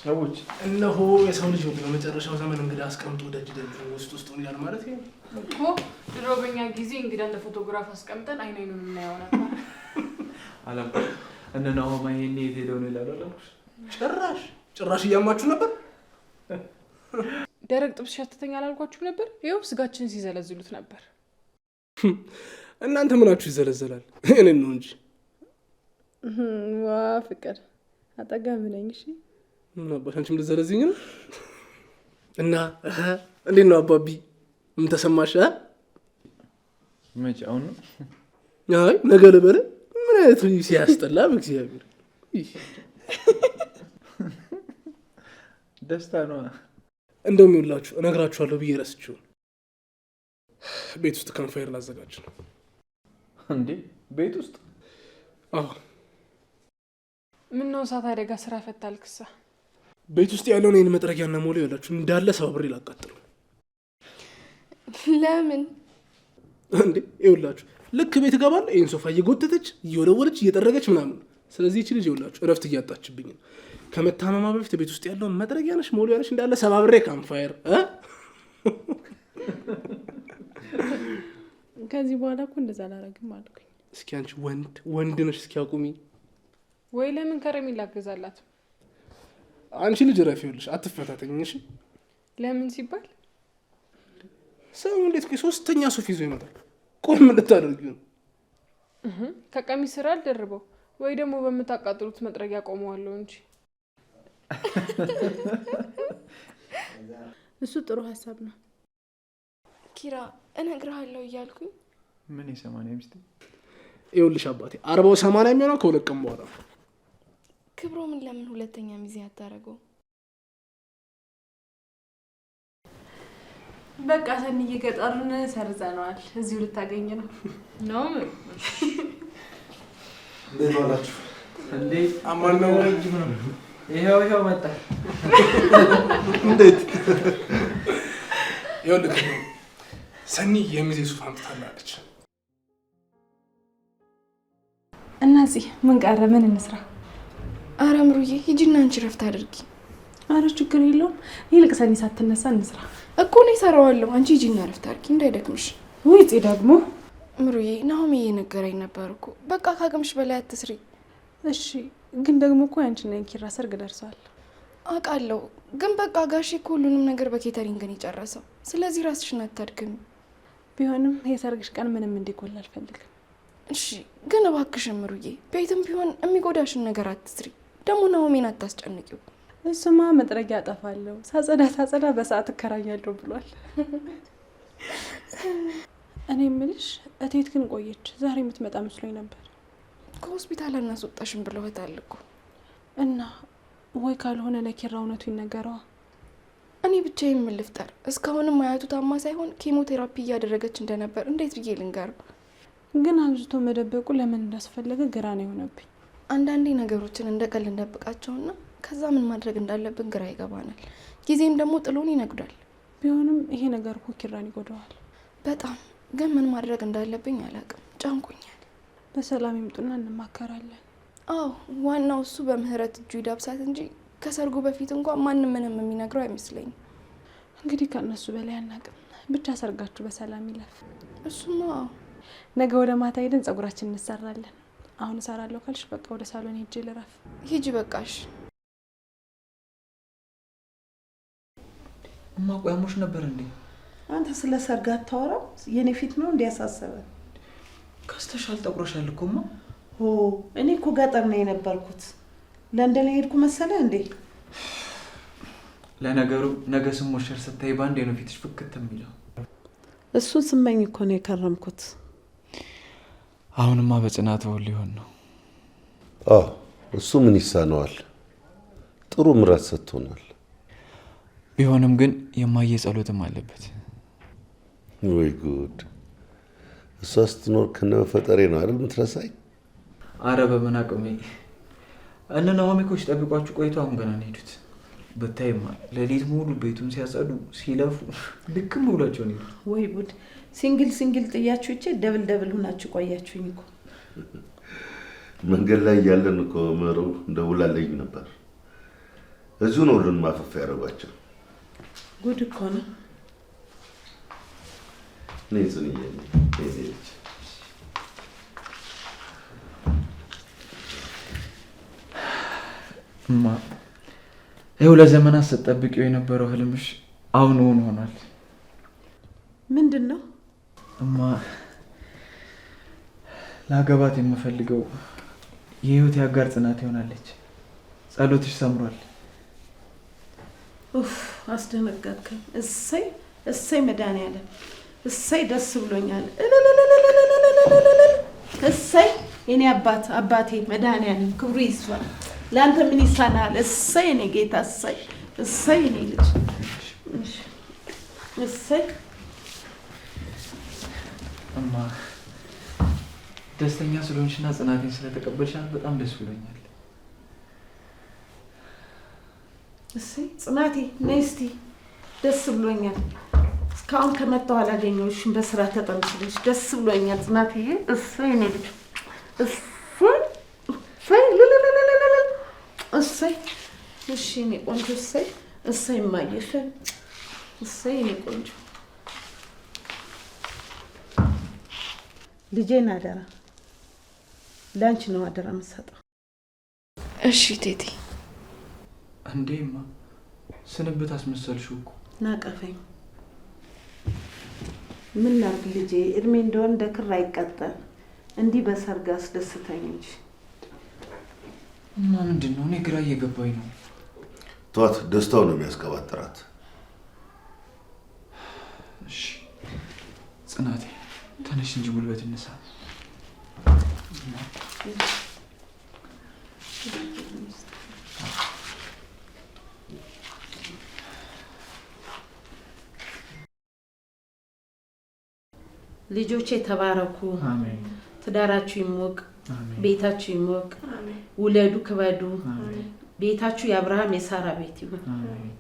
ሰዎች እነሆ የሰው ልጅ ነው በመጨረሻው ዘመን እንግዳ አስቀምጦ ደጅ ውስጥ ይላል ማለት ነው እኮ። ድሮ በእኛ ጊዜ እንግዳ እንደ ፎቶግራፍ አስቀምጠን አይኑን እናየው ነበር። አላም እነናው ማይኔ የሄደው ነው ይላል አላልኩሽ? ጭራሽ እያማችሁ ነበር። ደረቅ ጥብስ ሸተተኛ አላልኳችሁ ነበር? ይኸው ስጋችን ሲዘለዝሉት ነበር። እናንተ ምናችሁ ይዘለዘላል? እኔን ነው እንጂ። ዋ ፍቅር አጠገብ ነኝ። እሺ ምን አባሽ አንቺም ልዘለዝኝ ነው? እና እንዴት ነው አባቢ? ምን ተሰማሽ? መቼ አሁን ነው? አይ ነገ ልበለ። ምን አይነት ሲያስጠላ በእግዚአብሔር። ደስታ ነው። እንደውም ይውላችሁ እነግራችኋለሁ ብዬ ረስቼው ቤት ውስጥ ካምፋየር ላዘጋጅ ነው። እንዴ ቤት ውስጥ? አዎ። ምን ነው እሳት አደጋ ስራ ፈታልክሳ? ቤት ውስጥ ያለውን ይሄን መጥረጊያና ሞላ ይውላችሁ እንዳለ ሰባብሬ ላቃጥለው። ለምን? እንዴ ይውላችሁ ልክ ቤት እገባለሁ ይሄን ሶፋ እየጎተተች እየወለወለች እየጠረገች ምናምን። ስለዚህ እቺ ልጅ ይውላችሁ እረፍት እያጣችብኝ ነው። ከመታመማ በፊት ቤት ውስጥ ያለውን መጥረጊያነሽ ሞላያነሽ እንዳለ ሰባብሬ ካምፋየር ከዚህ በኋላ እኮ እንደዛ አላረግም አልኩኝ። እስኪ አንቺ ወንድ ነሽ እስኪ አቁሚ። ወይ ለምን ከረሜላ አገዛላት? አንቺ ልጅ ረፍ ይኸውልሽ አትፈታተኝ እሺ። ለምን ሲባል ሰው እንዴት ሶስተኛ ሱፍ ይዞ ይመጣል? ቆይ ምን ልታደርጊው ነው? ከቀሚስ ስራ አልደርበው ወይ ደግሞ በምታቃጥሉት መጥረጊያ ቆመዋለሁ እንጂ። እሱ ጥሩ ሀሳብ ነው ኪራ። እነግርሃለሁ እያልኩኝ ምን የሰማንያ ሚስት ይኸውልሽ አባቴ 40-80 የሚሆነው ከሁለት ቀን በኋላ። ክብሮ ምን ለምን ሁለተኛ ሚዜ አታረገው? በቃ ሰንዬ ገጠሩን ሰርዘነዋል። እዚሁ ልታገኝ ነው ነው እንዴት ዋላችሁ? እንዴ አማን ነው? ይሄው መጣ። እንዴት ይኸውልህ ሰኒ የሚዜ ሱፍ አምጥታለች። እናዚህ ምን ቀረ? ምን እንስራ? አረ ምሩዬ ሂጂና አንቺ ረፍት አድርጊ። አረ ችግር የለውም። ይልቅ ሰኒ ሳትነሳ እንስራ እኮ ነው እሰራዋለሁ። አንቺ ሂጂና ረፍት አድርጊ እንዳይደክምሽ። ውጪ ደግሞ ምሩዬ ናሆም እየነገረኝ ነበር እኮ በቃ ካቅምሽ በላይ አትስሪ። እሺ ግን ደግሞ እኮ ያንቺና የኪራ ሰርግ ደርሷል። አውቃለሁ ግን በቃ ጋሼ እኮ ሁሉንም ነገር በኬተሪንግ ነው የጨረሰው። ስለዚህ ራስሽን አታድክሚ። ቢሆንም የሰርግሽ ቀን ምንም እንዲጎል አልፈልግም። እሺ ግን እባክሽን ምሩዬ ቤትም ቢሆን የሚጎዳሽን ነገር አትስሪ። ደግሞ ናሆሜን አታስጨንቂው። እሱማ መጥረጊያ አጠፋለሁ ሳጸዳ በሰዓት እከራያለሁ ብሏል። እኔ የምልሽ እቴት ግን ቆየች። ዛሬ የምትመጣ መስሎኝ ነበር። ከሆስፒታል እናስወጣሽን ብለውታል እኮ። እና ወይ ካልሆነ ለኪራ እውነቱ ይነገረዋ። እኔ ብቻዬን ምን ልፍጠር? እስካሁንም አያቱ ታማ ሳይሆን ኬሞቴራፒ እያደረገች እንደነበር እንዴት ብዬ ልንገረው? ግን አብዝቶ መደበቁ ለምን እንዳስፈለገ ግራ ነው የሆነብኝ። አንዳንዴ ነገሮችን እንደቀል እንደብቃቸውና ከዛ ምን ማድረግ እንዳለብን ግራ ይገባናል። ጊዜም ደግሞ ጥሎን ይነግዳል። ቢሆንም ይሄ ነገር እኮ ኪራን ይጎዳዋል በጣም። ግን ምን ማድረግ እንዳለብኝ አላውቅም። ጨንቆኛል። በሰላም ይምጡና እንማከራለን። አዎ ዋናው እሱ በምህረት እጁ ይዳብሳት እንጂ ከሰርጉ በፊት እንኳን ማንም ምንም የሚነግረው አይመስለኝም። እንግዲህ ከነሱ በላይ አናውቅም። ብቻ ሰርጋችሁ በሰላም ይለፍ። እሱማ ነገ ወደ ማታ ሄደን ጸጉራችን እንሰራለን። አሁን እሰራለሁ ካልሽ በቃ ወደ ሳሎን ሄጄ ልረፍ። ሂጂ በቃሽ። ማቆያሞሽ ነበር እንዴ? አንተ ስለ ሰርግ አታወራም? የኔ ፊት ነው እንዲያሳሰበ። ከስተሻል ጠቁረሻል እኮማ። እኔ እኮ ገጠር ነው የነበርኩት። ለንደን ሄድኩ መሰለህ እንዴ? ለነገሩ ነገ ስሞሸር ስታይ ባንዴ ነው ፊትሽ ፍክት የሚለው። እሱን ስመኝ እኮ ነው የከረምኩት። አሁንማ በጽናት ወል ሊሆን ነው። እሱ ምን ይሳነዋል? ጥሩ ምራት ሰጥቶናል። ቢሆንም ግን የማየ ጸሎትም አለበት። ወይ ጉድ! እሷ ስትኖር ከነፈጠሬ ነው አይደል የምትረሳኝ? አረ በምን አቅሜ። እነ ናሆም እኮ ሲጠብቋችሁ ቆይቶ አሁን ገና ነው ሄዱት። በታይማ ለሊት ሙሉ ቤቱን ሲያጸዱ ሲለፉ ልክም ብሏቸው ነው ሄዱት። ወይ ጉድ! ሲንግል ጥያችሁ እቺ ደብል ሆናችሁ ቆያችሁኝ እኮ። መንገድ ላይ ያለን እኮ መረው እንደውላለኝ ነበር። እዚሁ ነው ሁሉን ማፈፋ ያደረጓቸው። ጉድ እኮ ነው። ነይ ጽንዬ ነይ። እማ ይኸው ለዘመናት ስትጠብቂው የነበረው ህልምሽ አሁን እውን ሆኗል። ምንድን ነው? እማ ላገባት የምፈልገው የህይወት አጋር ጽናት ይሆናለች። ጸሎትሽ ሰምሯል። ኡፍ አስደነገጥከኝ። እሰይ እሰይ መድኃኒዓለም እሰይ ደስ ብሎኛል። እሰይ የኔ አባቴ መድኃኒዓለም ክብሩ ይስፋ። ለአንተ ምን ይሳናል? እሰይ እኔ ጌታ እሰይ እሰይ እኔ ልጅ እሰይ። እማ ደስተኛ ስለሆንሽና ጽናቴን ስለተቀበልሻት በጣም ደስ ብሎኛል። እሰይ ጽናቴ ነይ እስቲ። ደስ ብሎኛል። እስካሁን ከመጣሁ አላገኘሁሽም። በስራ ተጠምጥለሽ ደስ ብሎኛል ጽናትዬ። እሰይ እኔ ልጅ እሰይ እሰይ እሰይ። እሺ እኔ ቆንጆ እሰይ እሰይ ማየሽ እሰይ እኔ ቆንጆ ልጄን አደራ ለአንቺ ነው አደራ የምትሰጠው። እሺ ቴቴ። እንዴማ ስንብት አስመሰልሽው እኮ። ናቀፈኝ። ምን ላድርግ ልጄ፣ እድሜ እንደሆነ እንደ ክር አይቀጠል። እንዲህ በሰርግ አስደስተኝ እንጂ። እና ምንድን ነው? እኔ ግራ እየገባኝ ነው። ተዋት፣ ደስታው ነው የሚያስቀባጥራት። እሺ ጽናቴ ተነሽ እንጂ ጉልበት እንሳ። ልጆቼ ተባረኩ። አሜን። ትዳራችሁ ይሞቅ፣ አሜን። ቤታችሁ ይሞቅ። ውለዱ፣ ክበዱ። ቤታችሁ የአብርሃም የሳራ ቤት ይሁን። አሜን።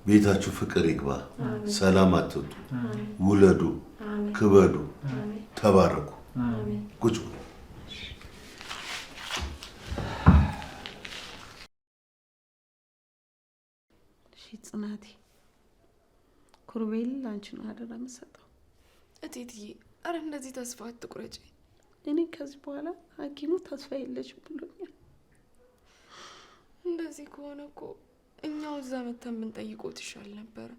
ቤታችሁ ፍቅር ይግባ፣ ሰላም አትጡ፣ ውለዱ፣ ክበዱ፣ ተባረኩ። ቁጭ በሉ። እሺ ጽናቴ፣ ኩርቤል ላንቺ ነው አደራ የምሰጠው። እቴትዬ አረ እንደዚህ ተስፋ አትቁረጪ። እኔ ከዚህ በኋላ ሐኪሙ ተስፋ የለሽም ብሎኛል። እንደዚህ ከሆነ እኮ እኛው እዛ መተን ብንጠይቆት ይሻል ነበረ።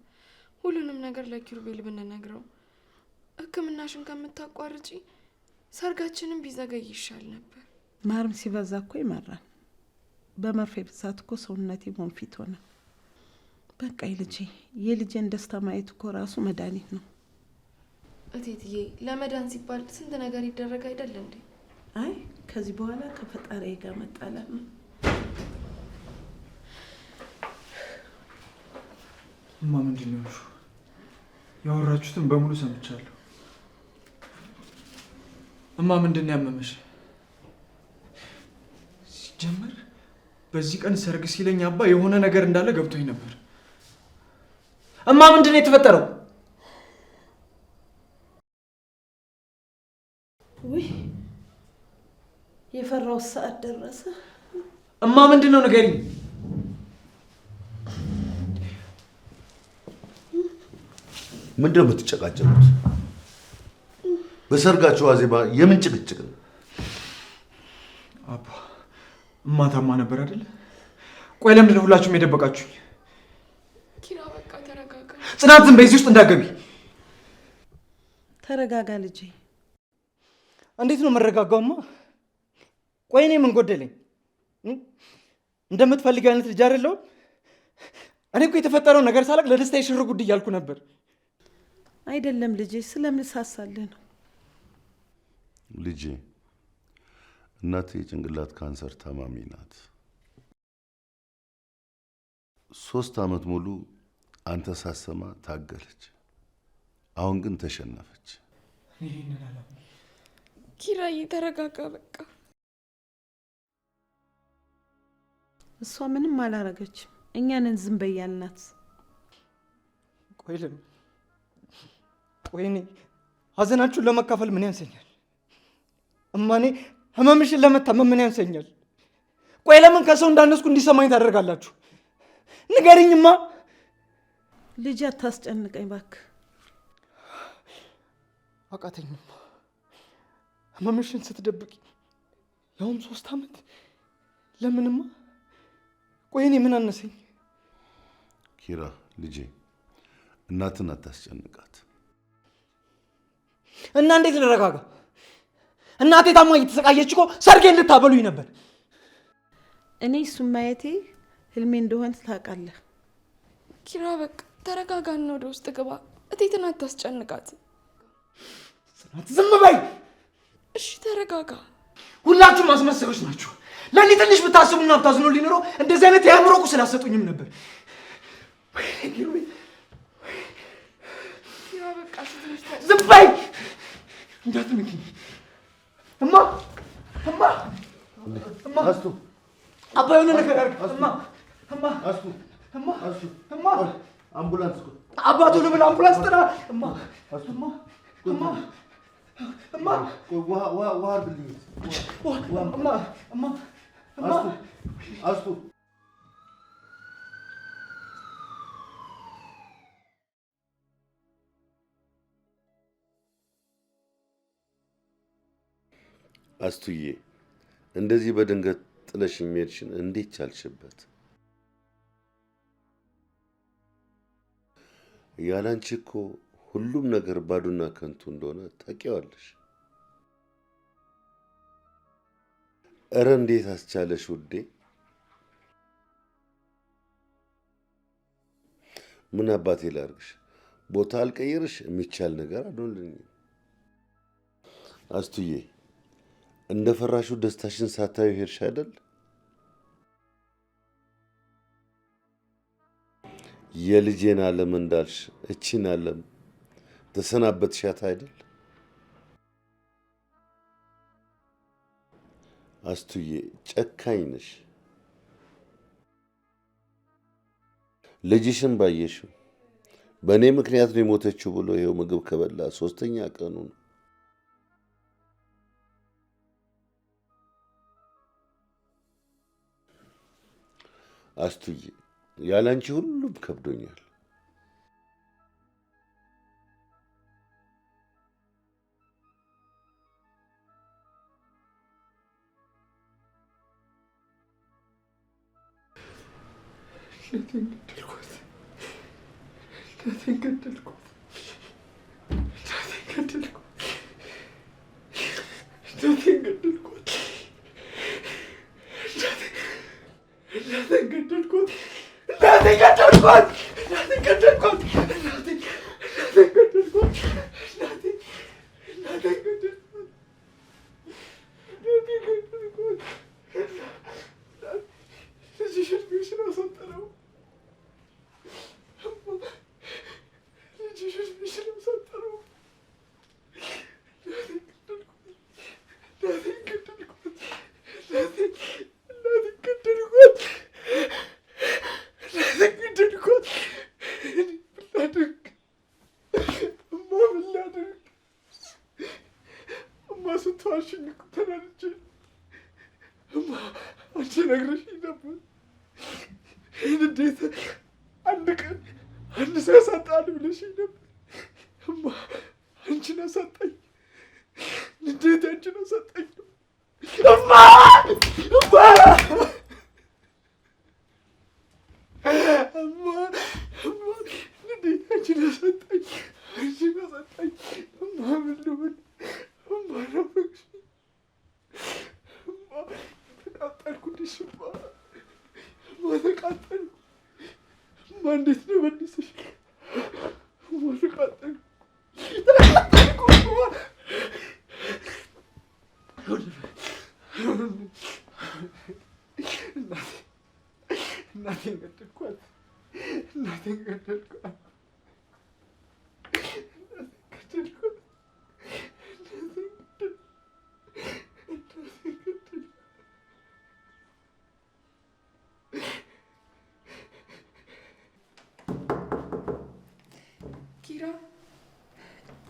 ሁሉንም ነገር ለኪሩቤል ብንነግረው ሕክምናሽን ከምታቋርጪ ሰርጋችንን ቢዘገይ ይሻል ነበር። ማርም ሲበዛ እኮ ይመራል። በመርፌ ብዛት እኮ ሰውነቴ ወንፊት ሆነ። በቃ የልጄን ደስታ ማየት እኮ ራሱ መድኃኒት ነው። እቴትዬ ለመዳን ሲባል ስንት ነገር ይደረግ አይደል እንዴ? አይ ከዚህ በኋላ ከፈጣሪ ጋር መጣላት ነው። እማ ምንድን ነው ያልሽው? ያወራችሁትን በሙሉ ሰምቻለሁ። እማ ምንድን ነው ያመመሽ? ሲጀመር በዚህ ቀን ሰርግ ሲለኝ አባ የሆነ ነገር እንዳለ ገብቶኝ ነበር። እማ ምንድን ነው የተፈጠረው? ውይ የፈራው ሰዓት ደረሰ። እማ ምንድን ነው ንገሪኝ። ምንድን ነው የምትጨቃጨቁት? በሰርጋችሁ ዋዜማ የምን ጭቅጭቅ ነው? አባ እማ ታማ ነበር አይደል? ቆይ ለምንድን ነው ሁላችሁም የደበቃችሁኝ? ኪራ በቃ ተረጋጋ። ጽናት ዝም በይ፣ እዚህ ውስጥ እንዳትገቢ። ተረጋጋ ልጄ። እንዴት ነው መረጋጋውማ? ቆይ እኔ ምን ጎደለኝ? እንደምትፈልጊው አይነት ልጅ አይደለሁም። እኔ እኮ የተፈጠረውን ነገር ሳላቅ ለደስታ የሽር ጉድ እያልኩ ነበር። አይደለም ልጄ፣ ስለምን ሳሳልህ ነው? ልጄ እናቴ የጭንቅላት ካንሰር ታማሚ ናት። 3 ዓመት ሙሉ አንተ ሳሰማ ታገለች። አሁን ግን ተሸነፈች። ኪራዬ ተረጋጋ በቃ። እሷ ምንም አላረገችም። እኛንን ዝም በይ ያልናት። ቆይ ለምን? ቆይ እኔ ሀዘናችሁን ለመካፈል ምን ያንሰኛል? እማኔ ህመምሽን ለመታመም ምን ያንሰኛል? ቆይ ለምን ከሰው እንዳነስኩ እንዲሰማኝ ታደርጋላችሁ? ንገሪኝማ። ልጅ አታስጨንቀኝ እባክህ። አቃተኝማ ህመምሽን ስትደብቂ ያውም 3 ዓመት። ለምንማ? ቆይ እኔ ምን አነሰኝ? ኪራ ልጄ እናትን አታስጨንቃት። እና እንዴት ልረጋጋ? እናቴ ታማ እየተሰቃየች እኮ ሰርጌን ልታበሉኝ ነበር። እኔ እሱን ማየቴ ህልሜ እንደሆነ ታውቃለህ። ኪራ በቃ ተረጋጋና ወደ ውስጥ ግባ። እቴትን አታስጨንቃት። ጽናት ዝም በይ። እሺ ተረጋጋ። ሁላችሁም አስመሰሎች ናችሁ። ለእኔ ትንሽ ብታስቡና ብታዝኑ ሊኖረው እንደዚህ አይነት የአእምሮ ቁስል አሰጡኝም ነበር። ኪራ በቃ ዝም በይ። እንዳትነኪኝ እማ። አስቱ አባ የሆነ ነገር አድርግ። አስቱ አምቡላንስ እኮ አባቱ ልብል አምቡላንስ ጥራ። ውሃ አድርግልኝ። አስቱ አስቱዬ እንደዚህ በድንገት ጥለሽ የሚሄድሽን እንዴት ቻልሽበት? ያላንቺ እኮ ሁሉም ነገር ባዶና ከንቱ እንደሆነ ታውቂዋለሽ። እረ እንዴት አስቻለሽ ውዴ? ምን አባቴ ላርግሽ? ቦታ አልቀይርሽ የሚቻል ነገር አልሆንልኝም። አስቱዬ እንደ ፈራሹ ደስታሽን ሳታዩ ሄድሽ አይደል? የልጄን ዓለም እንዳልሽ እቺን ዓለም ተሰናበትሻት አይደል? አስቱዬ ጨካኝ ነሽ። ልጅሽን ባየሽው በእኔ ምክንያት ነው የሞተችው ብሎ ይኸው ምግብ ከበላ 3ኛ ቀኑ ነው። አስቱዬ ያላንቺ ሁሉም ከብዶኛል።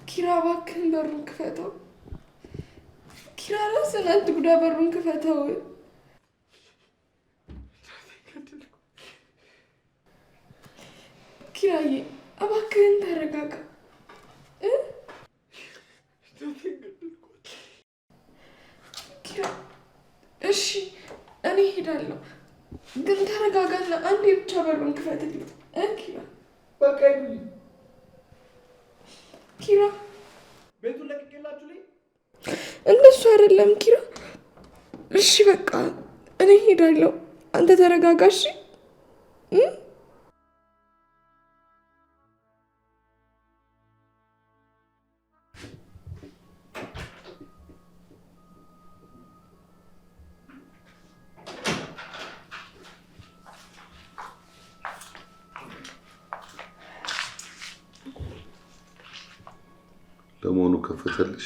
ኪራ እባክህን በሩን ክፈተው። ኪራ ራስህን አትጉዳ፣ በሩን ክፈተው። ኪራዬ እባክህን ተረጋጋ። ኪራ እሺ እኔ ሄዳለሁ፣ ግን ተረጋጋና አንዴ ብቻ በሩን ክፈትልኝ። ኪራ በቃ ኪራ ቤቱን ለቅቄላችሁ ላይ እንደሱ አይደለም ኪራ። እሺ በቃ እኔ ሄዳለሁ፣ አንተ ተረጋጋሽ። ለመሆኑ ከፈተልሽ?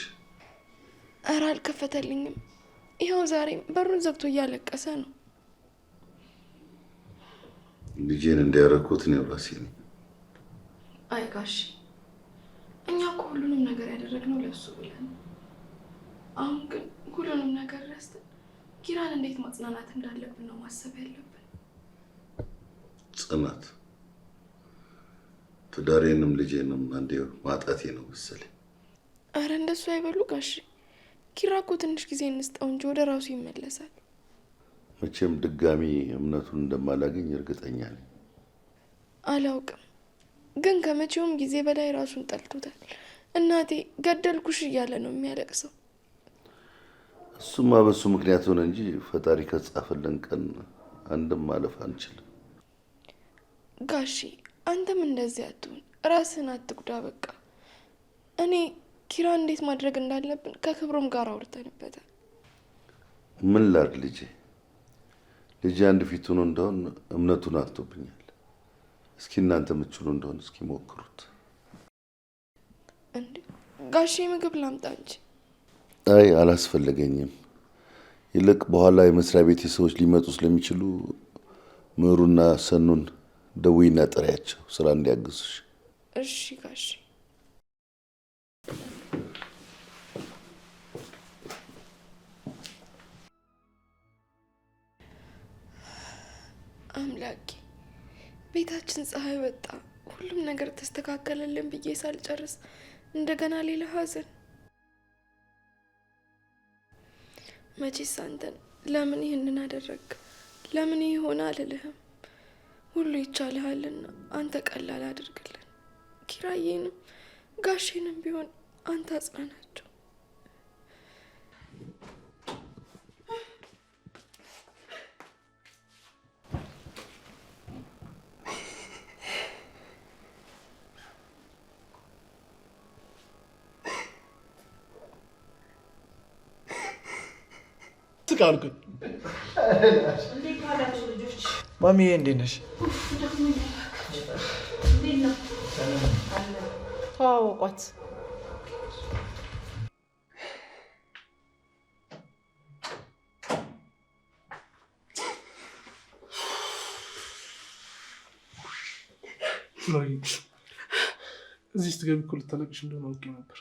ኧረ አልከፈተልኝም። ይኸው ዛሬም በሩን ዘግቶ እያለቀሰ ነው። ልጄን እንዲያረኩት ነው ራሴ ነኝ። አይ ጋሽ፣ እኛ እኮ ሁሉንም ነገር ያደረግነው ለሱ ብለን ነው። አሁን ግን ሁሉንም ነገር ረስተን ኪራን እንዴት ማጽናናት እንዳለብን ነው ማሰብ ያለብን። ጽናት፣ ትዳሬንም ልጄንም አንዴ ማጣቴ ነው መሰለኝ። አረ እንደሱ አይበሉ ጋሽ። ኪራ እኮ ትንሽ ጊዜ እንስጠው እንጂ ወደ ራሱ ይመለሳል። መቼም ድጋሚ እምነቱን እንደማላገኝ እርግጠኛ ነኝ። አላውቅም፣ ግን ከመቼውም ጊዜ በላይ ራሱን ጠልቶታል። እናቴ ገደልኩሽ እያለ ነው የሚያለቅሰው። እሱማ በሱ ምክንያት ሆነ እንጂ ፈጣሪ ከጻፈልን ቀን አንድም ማለፍ አንችልም። ጋሺ አንተም እንደዚህ አትሁን፣ ራስህን አትጉዳ። በቃ እኔ ኪራ እንዴት ማድረግ እንዳለብን ከክብሩም ጋር አውርተንበታል። ምን ላድርግ ልጄ አንድ ፊት ሆኖ እንደሆን እምነቱን አጥቶብኛል። እስኪ እናንተ የምትችሉ እንደሆን እስኪ ሞክሩት። እንዴ ጋሺ ምግብ ላምጣ እንጂ። አይ አላስፈለገኝም። ይልቅ በኋላ የመስሪያ ቤት ሰዎች ሊመጡ ስለሚችሉ ምሩና ሰኑን ደውይና ጥሪያቸው ስራ እንዲያግዙሽ። እሺ ጋሺ። አምላኬ ቤታችን ፀሐይ ወጣ፣ ሁሉም ነገር ተስተካከለልን ብዬ ሳልጨርስ እንደገና ሌላ ሀዘን። መቼስ አንተን ለምን ይህንን አደረግ ለምን ይሆን አልልህም። ሁሉ ይቻልሃልና አንተ ቀላል አድርግልን። ኪራዬንም ጋሼንም ቢሆን አንተ አጽናናቸው። ትቃልኩኝ ማሚዬ እንዴት ነሽ? ተዋወቋት። እዚህ ስትገቢ እኮ ልታለቅሽ እንደሆነ አውቄ ነበር።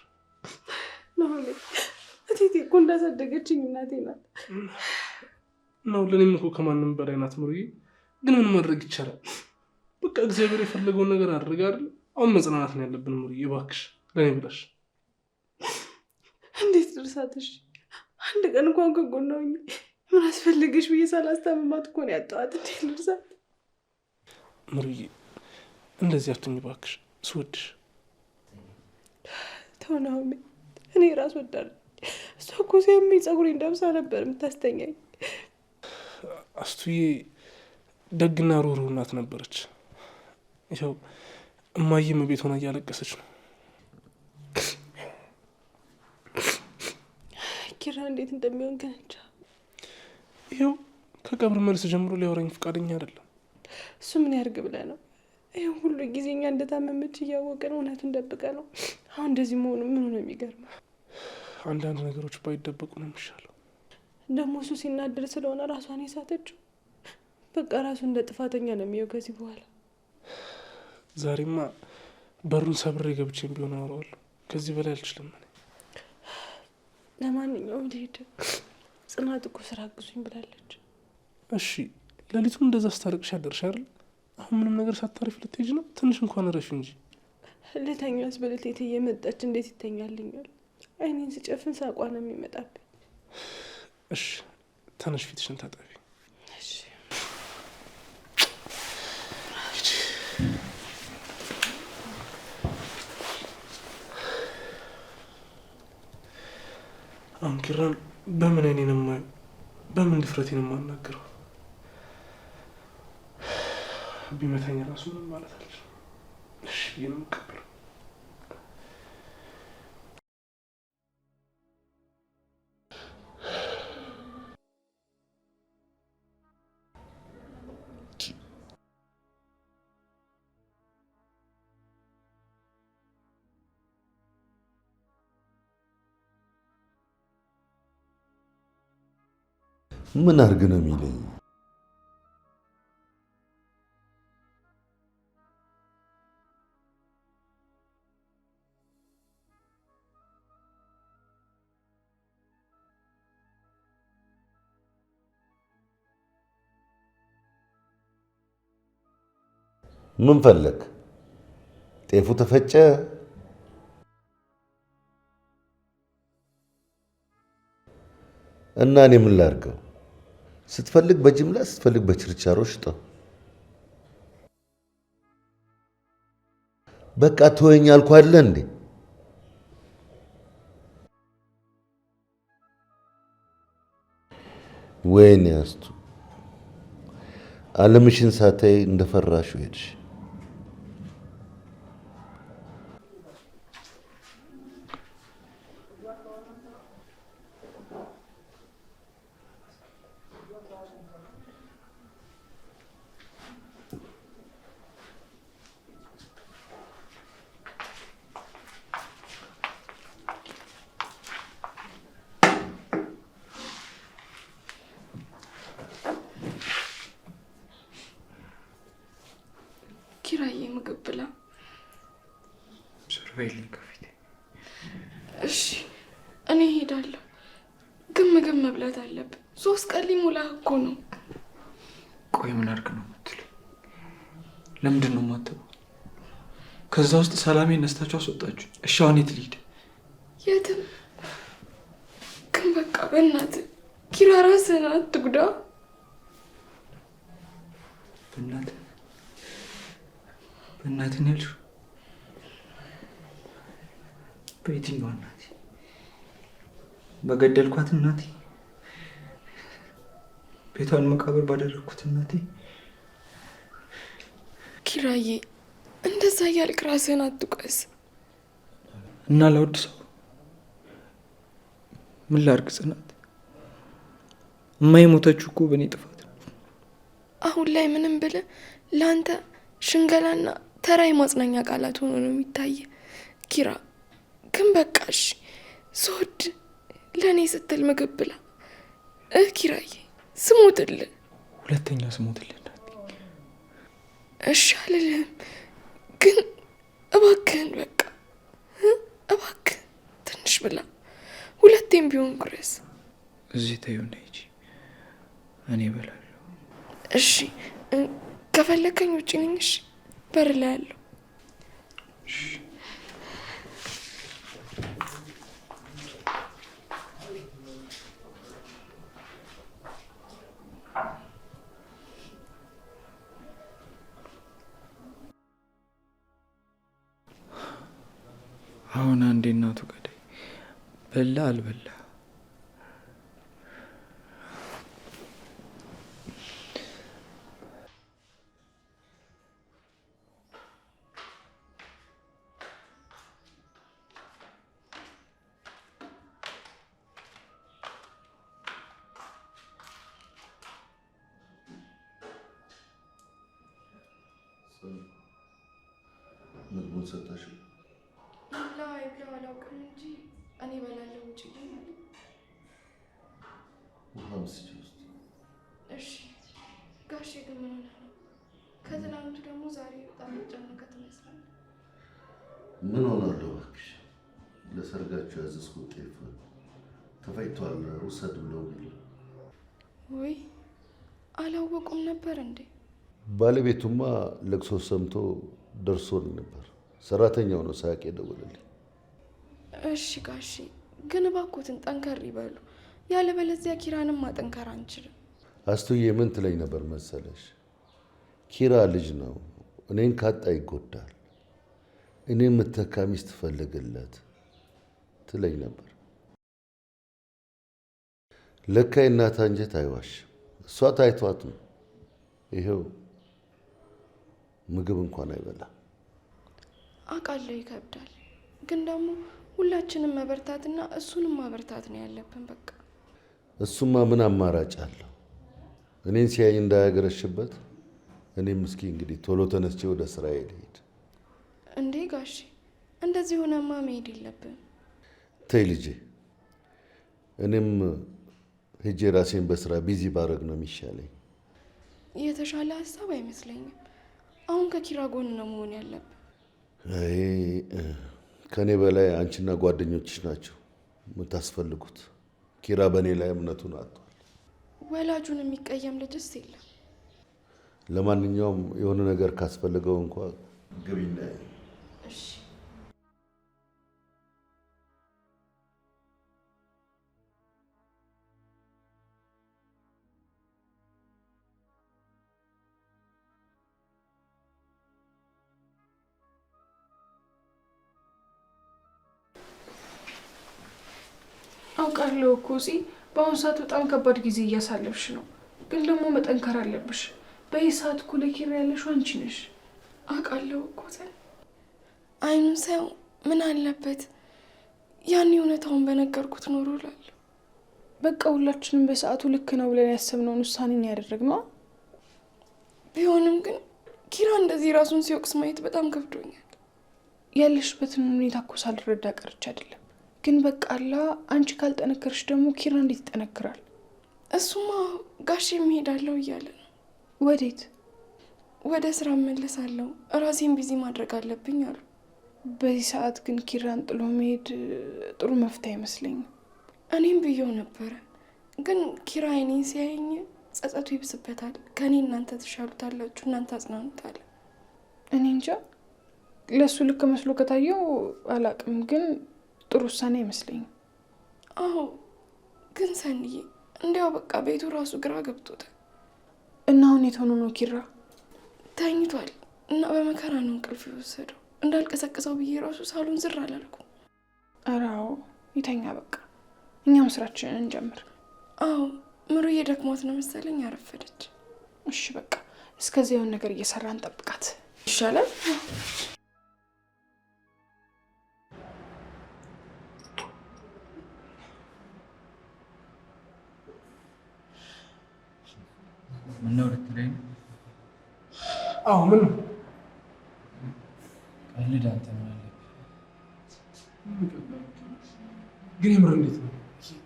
እቴቴ እኮ እንዳሳደገችኝ እናቴ ናት ነው። ለእኔም እኮ ከማንም በላይ ናት ምሩዬ። ግን ምን ማድረግ ይቻላል? በቃ እግዚአብሔር የፈለገውን ነገር አድርግ አይደል? አሁን መጽናናት ነው ያለብን ምሩዬ። እባክሽ ለእኔ ብለሽ። እንዴት ድርሳትሽ አንድ ቀን እንኳን ከጎኗ ሆኜ ምን አስፈልገሽ ብዬ ሳላስታምማት እኮ ነው ያጣኋት። እንዴት ልርሳት? ምሩዬ እንደዚህ አትሁኝ እባክሽ፣ ስወድሽ። ተው ናሆሜ፣ እኔ ራስ ወዳድ። እሷ እኮ ሲያመኝ ፀጉሬን ደብሳ ነበር የምታስተኛኝ። አስቱዬ ደግና ሩህሩህ እናት ነበረች። ይኸው እማዬም ቤት ሆና እያለቀሰች ነው። ኪራ እንዴት እንደሚሆን ግን እንጃ። ይኸው ከቀብር መልስ ጀምሮ ሊያወራኝ ፈቃደኛ አይደለም። እሱ ምን ያርግ ብለህ ነው? ይህ ሁሉ ጊዜ እኛ እንደታመመች እያወቅን እውነቱን ደብቀ ነው አሁን እንደዚህ መሆኑ ምን ነው የሚገርመው? አንዳንድ ነገሮች ባይደበቁ ነው የሚሻለው። ደግሞ እሱ ሲናደር ስለሆነ ራሷን የሳተችው። በቃ ራሱ እንደ ጥፋተኛ ነው የሚየው ከዚህ በኋላ። ዛሬማ በሩን ሰብሬ ገብቼም ቢሆን አወራዋለሁ። ከዚህ በላይ አልችልም። ለማንኛውም ልሄድ። ጽናት እኮ ስራ አግዙኝ ብላለች። እሺ ሌሊቱን እንደዛ ስታለቅሽ ያደርሽ አይደል? አሁን ምንም ነገር ሳታርፍ ልትሄጂ ነው? ትንሽ እንኳን እረፊ እንጂ። ልተኛስ በልቴት እየመጣች እንዴት ይተኛልኛል? አይኔን ስጨፍን ሳቋ ነው የሚመጣብኝ። እሺ ተነሽ፣ ፊትሽን ታጠቢ። እሺ አሁን ኪራን በምን አይኔን የማየው? በምን ድፍረቴን የማናገረው? ቢመታኝ ራሱ ምንም ማለት አልችልም። እሺ ብዬ ነው የምቀበለው። ምን አድርግ ነው የሚለኝ? ምን ፈለግ? ጤፉ ተፈጨ? እና እኔ ምን ላድርገው? ስትፈልግ በጅምላ ስትፈልግ በችርቻሮ ሽጠው። በቃ ተወኝ አልኩህ አይደለ እንዴ? ወይኔ አስቱ፣ ዓለምሽን ሳታይ እንደፈራሽው ሄድሽ። ኪራዬ ምግብ ብላ። ሰርቬይልኝ ከፊቴ። እሺ እኔ ሄዳለሁ፣ ግን ምግብ መብላት አለብን። 3 ቀን ሊሞላህ እኮ ነው። ቆይ ምን አድርግ ነው የምትለኝ? ለምንድን ነው የማትበው? ከዛ ውስጥ ሰላሜን ነስታችሁ አስወጣችሁ። እሺ አሁን የት ልሂድ? የትም። ግን በቃ በእናትህ ኪራ ራስህን አትጉዳ። በእናትህ ነው ያልሽው? በየትኛው እናቴ? በገደልኳት እናቴ? ቤቷን መቃብር ባደረግኩት እናቴ? ኪራዬ እንደዛ እያልክ ራስህን አትውቀስ። እና ለውድ ሰው ምን ላድርግ ጽናት? የማይሞተችው እኮ በእኔ ጥፋት ነው። አሁን ላይ ምንም ብለህ ለአንተ ሽንገላና ተራ የማጽናኛ ቃላት ሆኖ ነው የሚታየ። ኪራ ግን በቃ እሺ፣ ስወድ ለእኔ ስትል ምግብ ብላ። ኪራዬ ስሞትልህ። ሁለተኛ ስሞትልህ። እሺ አልልህም፣ ግን እባክህን በቃ እባክህ ትንሽ ብላ። ሁለቴም ቢሆን ጉረስ። እዚህ ተይው ነይ እንጂ እኔ እበላለሁ። እሺ ከፈለከኝ ውጭ ነኝ። እሺ በር ላይ ያለው። አሁን አንዴ እናቱ ገዳይ በላ አልበላ ምግቡን ሰጠሽው? ላይ ብለው አላውቅም እንጂ እኔ በላለው ውጭ ይለኛል። ውሃ ምስጭ ውስጥ። እሺ ጋሼ ግን ምን ሆነህ ነው? ከትናንቱ ደግሞ ዛሬ በጣም የተጨነቀ ትመስላለህ። ምን ሆናለሁ እባክሽ? ለሰርጋችሁ ያዘዝኩት ጤፍ ተፈጭቷል ውሰድ ብለው ቢሉ። ወይ አላወቁም ነበር እንዴ? ባለቤቱማ ለቅሶ ሰምቶ ደርሶልኝ ነበር። ሰራተኛው ነው ሳያውቅ የደወለልኝ። እሺ ጋሼ፣ ግን እባክዎትን ጠንከር ይበሉ፣ ያለበለዚያ ኪራንም ማጠንከር አንችልም። አስቱዬ ምን ትለኝ ነበር መሰለሽ? ኪራ ልጅ ነው፣ እኔን ካጣ ይጎዳል፣ እኔ የምተካ ሚስት ፈልግለት ትለኝ ነበር። ለካ የእናት አንጀት አይዋሽም። እሷ ታይቷት ነው። ይሄው ምግብ እንኳን አይበላም። አውቃለሁ ይከብዳል፣ ግን ደግሞ ሁላችንም መበርታትና እሱንም ማበርታት ነው ያለብን። በቃ እሱማ ምን አማራጭ አለው? እኔን ሲያይ እንዳያገረሽበት። እኔም እስኪ እንግዲህ ቶሎ ተነስቼ ወደ ስራዬ ልሄድ። እንዴ ጋሼ፣ እንደዚህ ሆነማ መሄድ የለብን። ተይ ልጄ፣ እኔም ሄጄ ራሴን በስራ ቢዚ ባረግ ነው የሚሻለኝ። የተሻለ ሀሳብ አይመስለኝም። አሁን ከኪራ ጎን ነው መሆን ያለብን። አይ ከኔ በላይ አንቺና ጓደኞችሽ ናቸው የምታስፈልጉት። ኪራ በእኔ ላይ እምነቱን አጥቷል። ወላጁን የሚቀየም ልጅስ የለም። ለማንኛውም የሆነ ነገር ካስፈልገው እንኳ ግቢና። እሺ አውቃለሁ እኮ በአሁኑ ሰዓት በጣም ከባድ ጊዜ እያሳለፍሽ ነው፣ ግን ደግሞ መጠንከር አለብሽ። በዚህ ሰዓት እኮ ለኪራ ያለሽው አንቺ ነሽ። አውቃለሁ እኮ አይኑን ሳይው ምን አለበት ያኔ እውነታውን በነገርኩት ኖሮ እላለሁ። በቃ ሁላችንም በሰዓቱ ልክ ነው ብለን ያሰብነውን ውሳኔ ያደረግነው። ቢሆንም ግን ኪራ እንደዚህ ራሱን ሲወቅስ ማየት በጣም ከብዶኛል። ያለሽበትን ሁኔታ እኮ ሳልረዳ ቀርቼ አይደለም፣ ግን በቃ አላ አንቺ ካልጠነከርሽ ደግሞ ኪራ እንዴት ይጠነክራል? እሱማ ጋሼ እሄዳለሁ እያለ ነው። ወዴት? ወደ ስራ እመለሳለሁ፣ ራሴን ቢዚ ማድረግ አለብኝ አሉ። በዚህ ሰዓት ግን ኪራን ጥሎ መሄድ ጥሩ መፍትሄ አይመስለኝም። እኔም ብየው ነበረ፣ ግን ኪራ እኔን ሲያየኝ ጸጸቱ ይብስበታል። ከኔ እናንተ ትሻሉታላችሁ፣ እናንተ አጽናኑታል። እኔ እንጃ፣ ለሱ ልክ መስሎ ከታየው አላቅም፣ ግን ጥሩ ውሳኔ አይመስለኝም። አዎ፣ ግን ሰንዬ እንዲያው በቃ ቤቱ ራሱ ግራ ገብቶታል። እና አሁን የት ሆኖ ነው ኪራ? ተኝቷል እና በመከራ ነው እንቅልፍ የወሰደው። እንዳልቀሰቅሰው ብዬ ራሱ ሳሎን ዝር አላልኩም። ኧረ አዎ ይተኛ፣ በቃ እኛም ስራችንን እንጀምር። አዎ ምሩዬ ደክሟት ነው መሰለኝ ያረፈደች። እሺ በቃ እስከዚያ የሆነ ነገር እየሰራን ጠብቃት ይሻላል። ምነው ልትለኝ? አዎ ምን ነው? ቀልድ አንተ ምን አለብህ? ግን የምር እንዴት ነው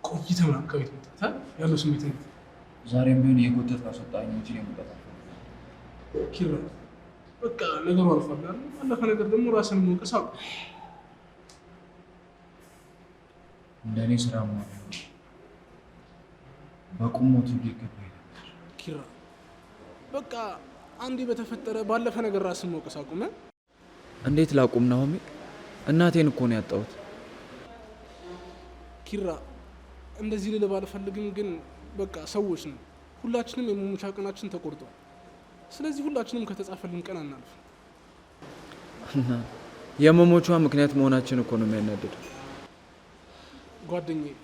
ቆይተህ ምናምን ከቤት መጣህ ያለው ስሜት እንዴት? ዛሬም ቢሆን የጎተት አስወጣኝ እንጂ የመጣ ኪራ በቃ ነገሩ አልፏል አይደል? አለፈ ነገር ደግሞ ራስን መውቀስ አቁም። እንደኔ ስራ ማለት በቁሞቱ ሊገባኝ ነበር። ኪራ በቃ አንዴ በተፈጠረ ባለፈ ነገር ራስን መውቀስ አቁም። እንዴት ላቁም ናሆሜ? እናቴን እኮ ነው ያጣሁት። ኪራ እንደዚህ ልል ባልፈልግም ግን በቃ ሰዎች ነው፣ ሁላችንም የመሞቻ ቀናችን ተቆርጧል። ስለዚህ ሁላችንም ከተጻፈልን ቀን አናልፍ። የመሞቿ ምክንያት መሆናችን እኮ ነው የሚያናድደው። ጓደኛዬ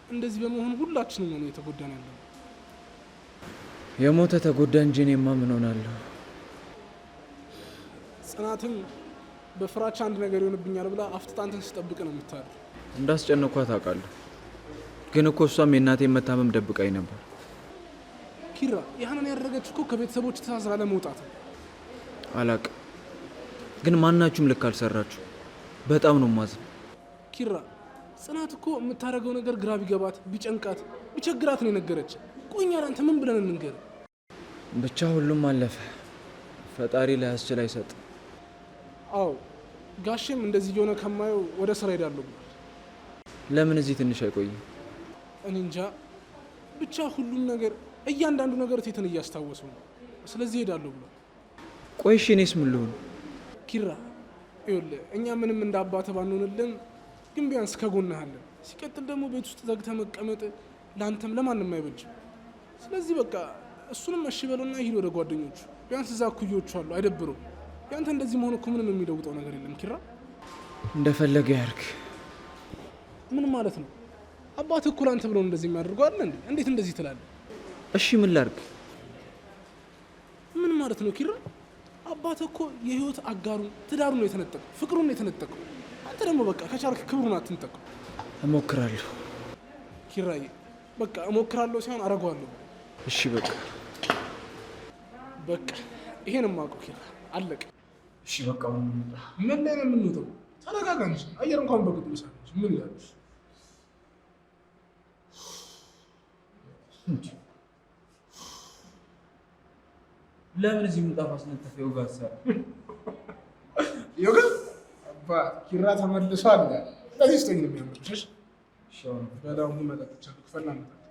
እንደዚህ በመሆኑ ሁላችንም ነው የተጎዳን ያለው። የሞተ ተጎዳ እንጂ እኔማ ምን ሆናለሁ? ጽናትም በፍራቻ አንድ ነገር ይሆንብኛል ብላ አፍጥጣንተን ስጠብቅ ነው የምታድር። እንዳስጨነኳት አውቃለሁ፣ ግን እኮ እሷም የእናቴን መታመም ደብቃኝ ነበር። ኪራ ያንን ያደረገች እኮ ከቤተሰቦች ተሳስራ ለመውጣት ነው። አላቅም፣ ግን ማናችሁም ልክ አልሰራችሁ። በጣም ነው ማዝነው። ኪራ ጽናት እኮ የምታደርገው ነገር ግራ ቢገባት ቢጨንቃት ቢቸግራት ነው የነገረች። ቆኛ አንተ ምን ብለን እንንገር? ብቻ ሁሉም አለፈ። ፈጣሪ ላይ አስችል አይሰጥ። አዎ ጋሼም እንደዚህ የሆነ ከማየው ወደ ስራ ሄዳለሁ ብሏል። ለምን እዚህ ትንሽ አይቆይም? እኔ እንጃ፣ ብቻ ሁሉም ነገር እያንዳንዱ ነገር ቴትን እያስታወሰው ነው። ስለዚህ ሄዳለሁ ብሏል። ቆይ እሺ እኔስ ምን ልሆን? ኪራ ይኸውልህ እኛ ምንም እንደ አባትህ ባንሆንልን ግን ቢያንስ ከጎንህ አለን። ሲቀጥል ደግሞ ቤት ውስጥ ዘግተህ መቀመጥ ለአንተም ለማንም አይበጅም። ስለዚህ በቃ እሱንም እሺ በለውና ሂድ ወደ ጓደኞቹ። ቢያንስ እዛ እኩዮቹ አሉ አይደብረው። ያንተ እንደዚህ መሆን እኮ ምንም የሚለውጠው ነገር የለም ኪራ። እንደፈለገ ያርግ። ምን ማለት ነው? አባትህ እኮ ለአንተ ብለው እንደዚህ የሚያደርገው አይደል እንዴ? እንዴት እንደዚህ ትላለህ? እሺ ምን ላርግ? ምን ማለት ነው ኪራ? አባትህ እኮ የህይወት አጋሩን ትዳሩን ነው የተነጠቀው፣ ፍቅሩን ነው የተነጠቀው። አንተ ደግሞ በቃ ከቻልክ ክብሩን አትንጠቀው። እሞክራለሁ ኪራዬ። በቃ እሞክራለሁ ሳይሆን አረገዋለሁ። እሺ በቃ ይሄን የማውቀው ኪራ። አለቀ። እሺ በቃ ምን ላይ ነው የምንወጣው? ተረጋጋ እንጂ አየር እንኳን በቅጡ ልሳለች። ምን ያለሽ ለምን እዚህ ምንጣፍ አስነጥፈ ዮጋ ሰራ? ዮጋ አባ ኪራ ተመልሷል። ለዚህ ስቶኝ ነው የሚያምርሽ። ሻው በላው መጠጥ ብቻ ፈላ መጠጥ